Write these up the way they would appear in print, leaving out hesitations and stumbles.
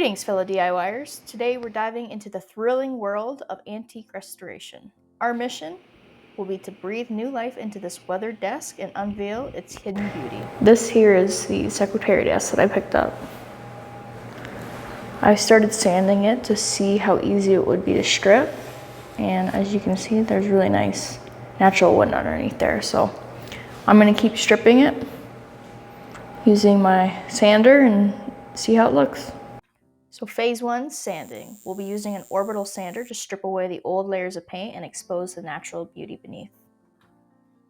Greetings, fellow DIYers. Today we're diving into the thrilling world of antique restoration. Our mission will be to breathe new life into this weathered desk and unveil its hidden beauty. This here is the secretary desk that I picked up. I started sanding it to see how easy it wood be to strip, and as you can see, there's really nice natural wood underneath there. So I'm going to keep stripping it using my sander and see how it looks. So phase 1, sanding. We'll be using an orbital sander to strip away the old layers of paint and expose the natural beauty beneath.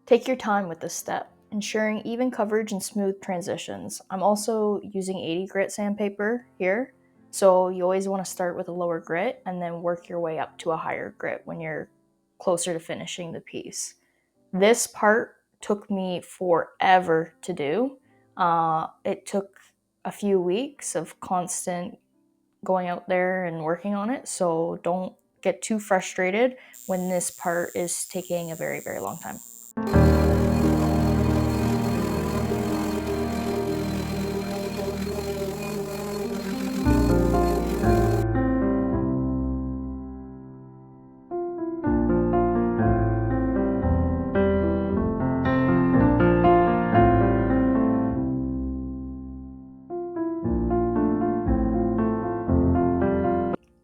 Take your time with this step, ensuring even coverage and smooth transitions. I'm also using 80 grit sandpaper here, so you always want to start with a lower grit and then work your way up to a higher grit when you're closer to finishing the piece. This part took me forever to do. It took a few weeks of constant going out there and working on it, so don't get too frustrated when this part is taking a very, very long time.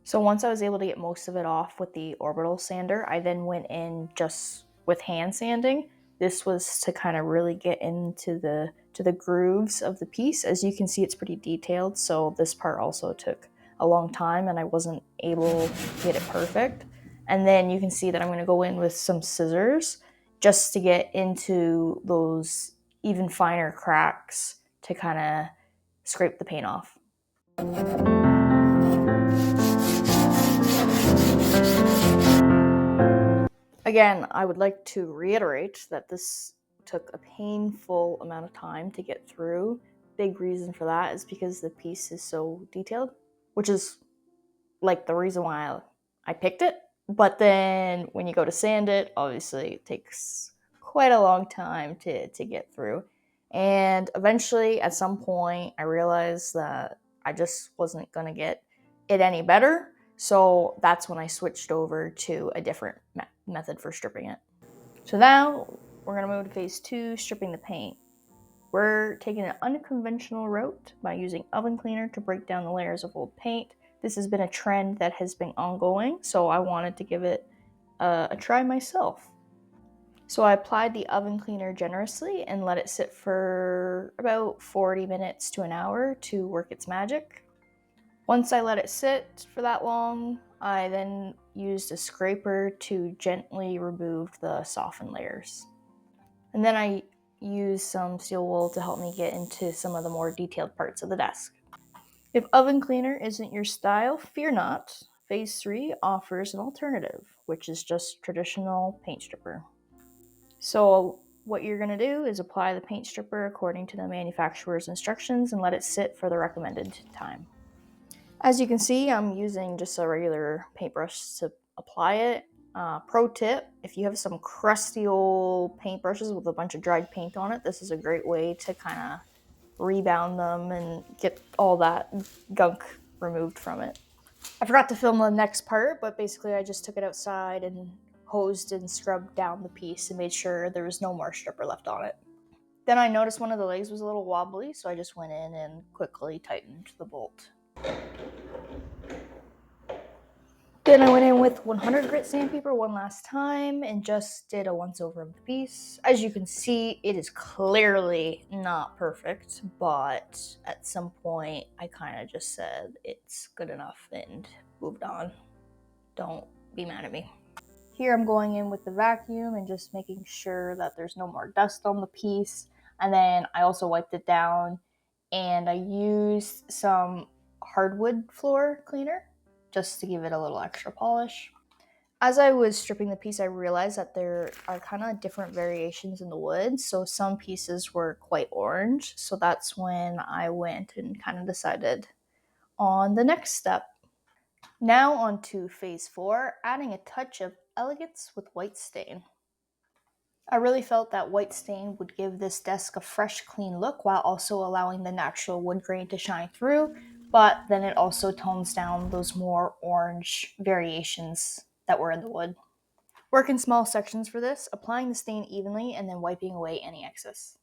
So once I was able to get most of it off with the orbital sander, I then went in just with hand sanding. This was to kind of really get into the grooves of the piece. As you can see, it's pretty detailed, so this part also took a long time and I wasn't able to get it perfect. And then you can see that I'm going to go in with some scissors just to get into those even finer cracks to kind of scrape the paint off. Again, I would like to reiterate that this took a painful amount of time to get through. Big reason for that is because the piece is so detailed, which is like the reason why I picked it. But then when you go to sand it, obviously it takes quite a long time to get through. And eventually, at some point, I realized that I just wasn't going to get it any better. So that's when I switched over to a different method for stripping it. So now we're going to move to phase 2, stripping the paint. We're taking an unconventional route by using oven cleaner to break down the layers of old paint. This has been a trend that has been ongoing, so I wanted to give it a try myself. So I applied the oven cleaner generously and let it sit for about 40 minutes to an hour to work its magic. Once I let it sit for that long, I then used a scraper to gently remove the softened layers. And then I used some steel wool to help me get into some of the more detailed parts of the desk. If oven cleaner isn't your style, fear not. Phase 3 offers an alternative, which is just traditional paint stripper. So what you're going to do is apply the paint stripper according to the manufacturer's instructions and let it sit for the recommended time. As you can see, I'm using just a regular paintbrush to apply it. Pro tip, if you have some crusty old paintbrushes with a bunch of dried paint on it, this is a great way to kind of rebound them and get all that gunk removed from it. I forgot to film the next part, but basically I just took it outside and hosed and scrubbed down the piece and made sure there was no more stripper left on it. Then I noticed one of the legs was a little wobbly, so I just went in and quickly tightened the bolt. Then I went in with 100 grit sandpaper one last time and just did a once over of the piece. As you can see, it is clearly not perfect, but at some point I kind of just said it's good enough and moved on. Don't be mad at me. Here I'm going in with the vacuum and just making sure that there's no more dust on the piece. And then I also wiped it down and I used some hardwood floor cleaner just to give it a little extra polish. As I was stripping the piece, I realized that there are kind of different variations in the wood. So some pieces were quite orange. So that's when I went and kind of decided on the next step. Now on to phase 4, adding a touch of elegance with white stain. I really felt that white stain would give this desk a fresh, clean look while also allowing the natural wood grain to shine through, but then it also tones down those more orange variations that were in the wood. Work in small sections for this, applying the stain evenly and then wiping away any excess.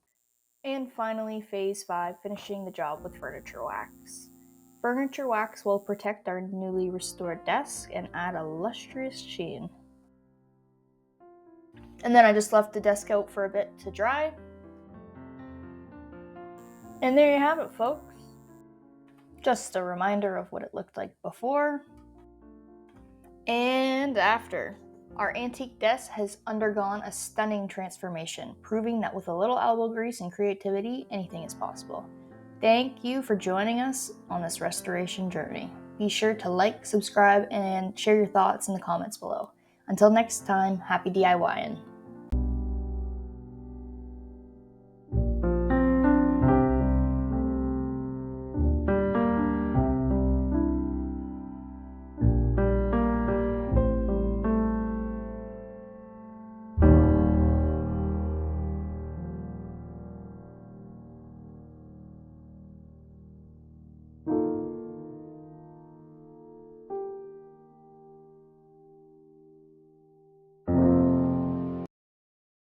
And finally, phase 5, finishing the job with furniture wax. Furniture wax will protect our newly restored desk and add a lustrous sheen. And then I just left the desk out for a bit to dry. And there you have it, folks. Just a reminder of what it looked like before and after. Our antique desk has undergone a stunning transformation, proving that with a little elbow grease and creativity, anything is possible. Thank you for joining us on this restoration journey. Be sure to like, subscribe, and share your thoughts in the comments below. Until next time, happy DIYing.